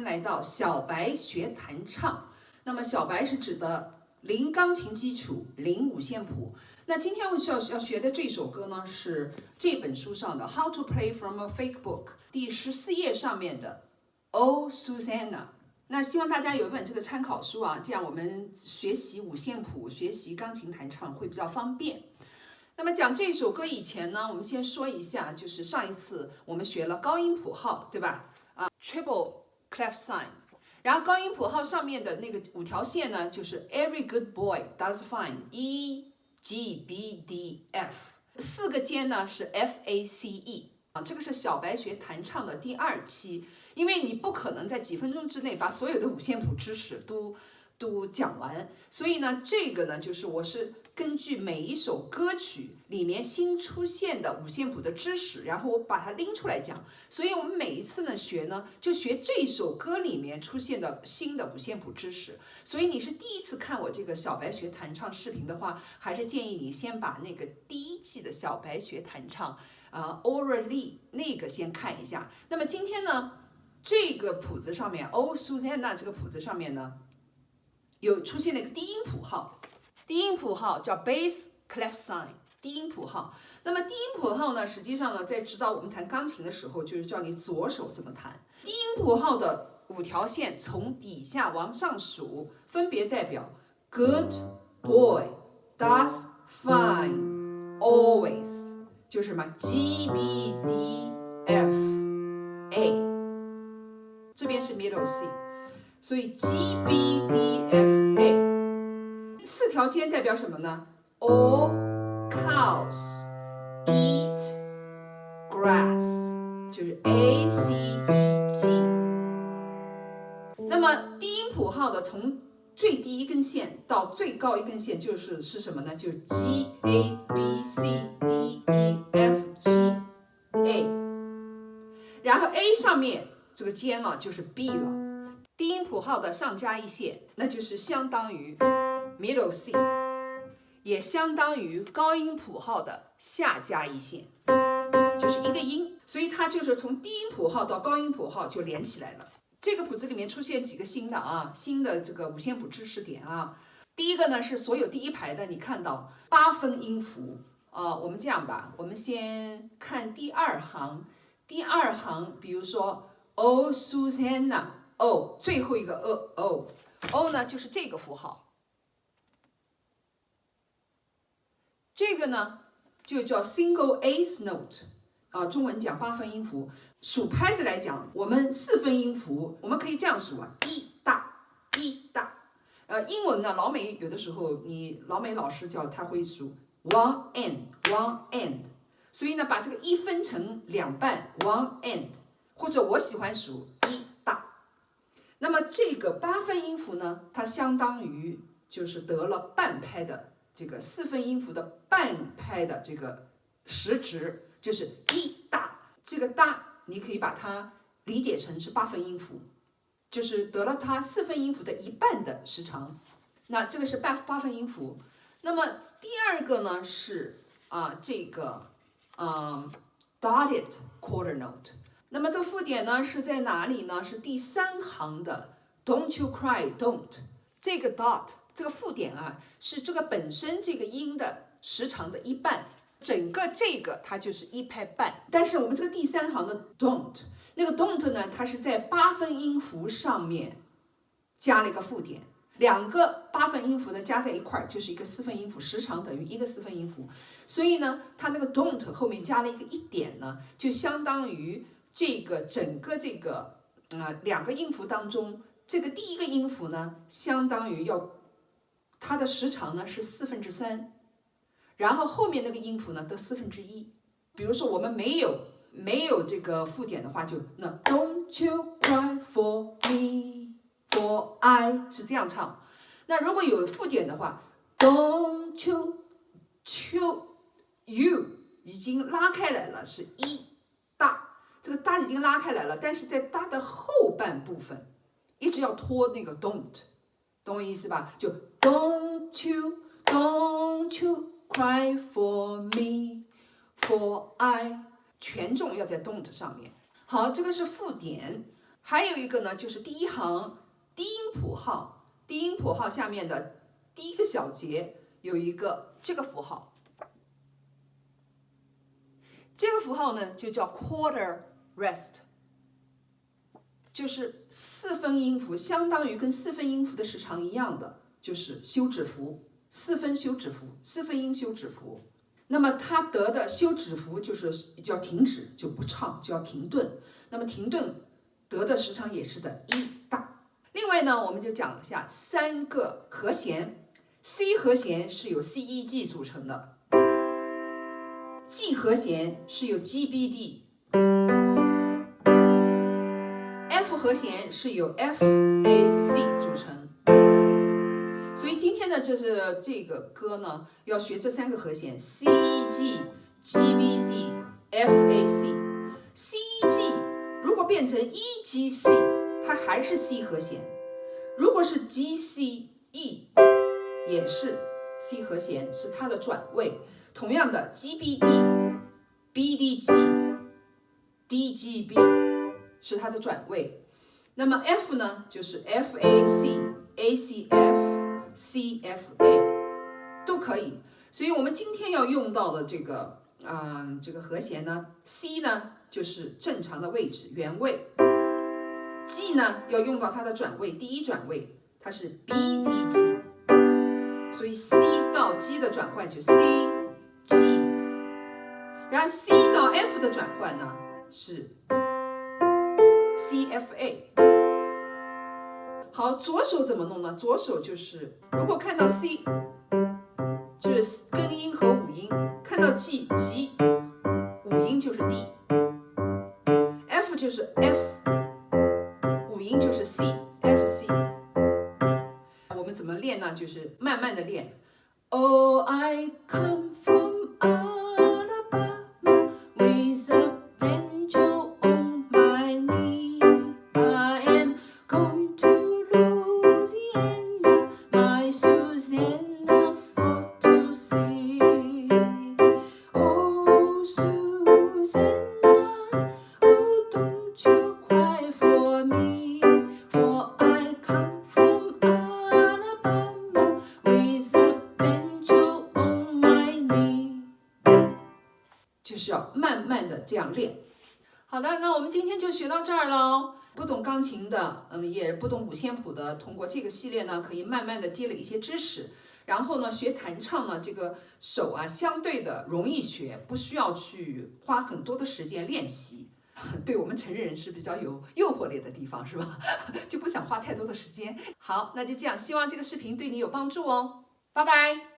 来到小白学弹唱。那么小白是指的零钢琴基础，零五线谱。那今天我要学的这首歌呢，是这本书上的《How to Play from a Fake Book》第14页上面的 Oh Susanna。那希望大家有一本这个参考书啊，这样我们学习五线谱、学习钢琴弹唱会比较方便。那么讲这首歌以前呢，我们先说一下，就是上一次我们学了高音谱号，对吧？treble clef sign， 然后高音谱号上面的那个5条线呢，就是 Every good boy does fine E G B D F， 4个键呢是 F A C E。这个是小白学弹唱的第2期，因为你不可能在几分钟之内把所有的五线谱知识都讲完，所以呢，这个呢就是我是根据每一首歌曲里面新出现的五线谱的知识，然后我把它拎出来讲。所以我们每一次呢学呢，就学这首歌里面出现的新的五线谱知识。所以你是第一次看我这个小白学弹唱视频的话，还是建议你先把那个第1季的小白学弹唱Aura Lee 那个先看一下。那么今天呢，这个谱子上面 Oh Susanna 这个谱子上面呢，有出现了一个低音谱号，低音谱号叫 Bass Clef Sign， 低音谱号。那么低音谱号呢，实际上呢，在指导我们弹钢琴的时候，就是教你左手怎么弹。低音谱号的5条线从底下往上数，分别代表 Good boy does fine always， 就是什么 G B D F A， 这边是 Middle C。所以 G B D F A 4条键代表什么呢？ All cows eat grass， 就是 A C E G。 那么低音谱号的从最低一根线到最高一根线是什么呢？就是 G A B C D E F G A， 然后 A 上面这个尖了就是 B 了。低音谱号的上加一线，那就是相当于 Middle C， 也相当于高音谱号的下加一线，就是一个音，所以它就是从低音谱号到高音谱号就连起来了。这个谱子里面出现几个新的这个五线谱知识点啊。第一个呢是所有第1排的，你看到8分音符我们这样吧，我们先看第2行，比如说 Oh Susanna。O 最后一个 O 呢就是这个符号，这个呢就叫 single eighth note 中文讲8分音符。数拍子来讲，我们4分音符我们可以这样数一大一大。英文呢，老美有的时候老美老师教他会数 one end， 所以呢把这个1分成2半 one end， 或者我喜欢数一大。那么这个8分音符呢，它相当于就是得了半拍的这个4分音符的半拍的这个时值，就是一大。这个大你可以把它理解成是8分音符，就是得了它4分音符的1半的时长。那这个是8分音符。那么第2个呢是这个dotted quarter note。那么这个附点呢是在哪里呢？是第3行的 Don't you cry don't， 这个 dot 这个附点是这个本身这个音的时长的1半，整个这个它就是1拍半。但是我们这个第3行的 don't， 那个 don't 呢，它是在8分音符上面加了一个附点，2个8分音符的加在一块就是一个4分音符，时长等于1个4分音符。所以呢，它那个 don't 后面加了一个1点呢，就相当于这个整个这个2个音符当中，这个第1个音符呢，相当于它的时长呢是3/4，然后后面那个音符呢得1/4。比如说我们没有这个附点的话，就那 Don't you cry for me for I 是这样唱。那如果有附点的话 Don't you 已经拉开来了，是一大。这个大已经拉开来了，但是在大的后半部分一直要拖那个 don't， 懂我意思吧？就 Don't you cry for me for I， 权重要在 don't 上面。好，这个是附点。还有一个呢，就是第一行低音谱号，低音谱号下面的第一个小节有一个这个符号，这个符号呢就叫 quarter rest， 就是4分音符，相当于跟4分音符的时长一样的，就是休止符，4分休止符，4分音休止符。那么它得的休止符就是就要停止，就不唱，就要停顿。那么停顿得的时长也是的1大。另外呢，我们就讲一下3个和弦 ，C 和弦是由 C、E、G 组成的 ，G 和弦是由 G、B、D。F 和弦是由 F、A、C 组成，所以今天的这个歌呢，要学这3个和弦 C、G、G、B、D、F、A、C。C、G 如果变成 E、G、C， 它还是 C 和弦；如果是 G、C、E， 也是 C 和弦，是它的转位。同样的 G、B、D、B、D、G、B 是它的转位。那么 F 呢，就是 F-A-C、A-C-F、C-F-A 都可以。所以我们今天要用到的这个和弦呢 ，C 呢就是正常的位置原位 ，G 呢要用到它的转位，第一转位它是 B-D-G， 所以 C 到 G 的转换就 C、G， 然后 C 到 F 的转换呢是 C-F-A。好，左手怎么弄呢？左手就是如果看到 C， 就是根音和五音；看到 G， 五音就是 D，F 就是 F， 五音就是 C，F、C。我们怎么练呢？就是慢慢的练。Oh, I come from Alabama with a banjo on my knee. I am going to Louisiana, my Susanna for to see. Oh, Susanna, oh, don't you cry for me, for I come from Alabama with a banjo on my knee. 就是要慢慢的这样练。好的，那我们今天就学到这儿喽。不懂钢琴的，也不懂五线谱的，通过这个系列呢，可以慢慢的积累一些知识。然后呢，学弹唱呢，这个手啊，相对的容易学，不需要去花很多的时间练习。对我们成人是比较有诱惑力的地方，是吧？就不想花太多的时间。好，那就这样，希望这个视频对你有帮助哦。拜拜。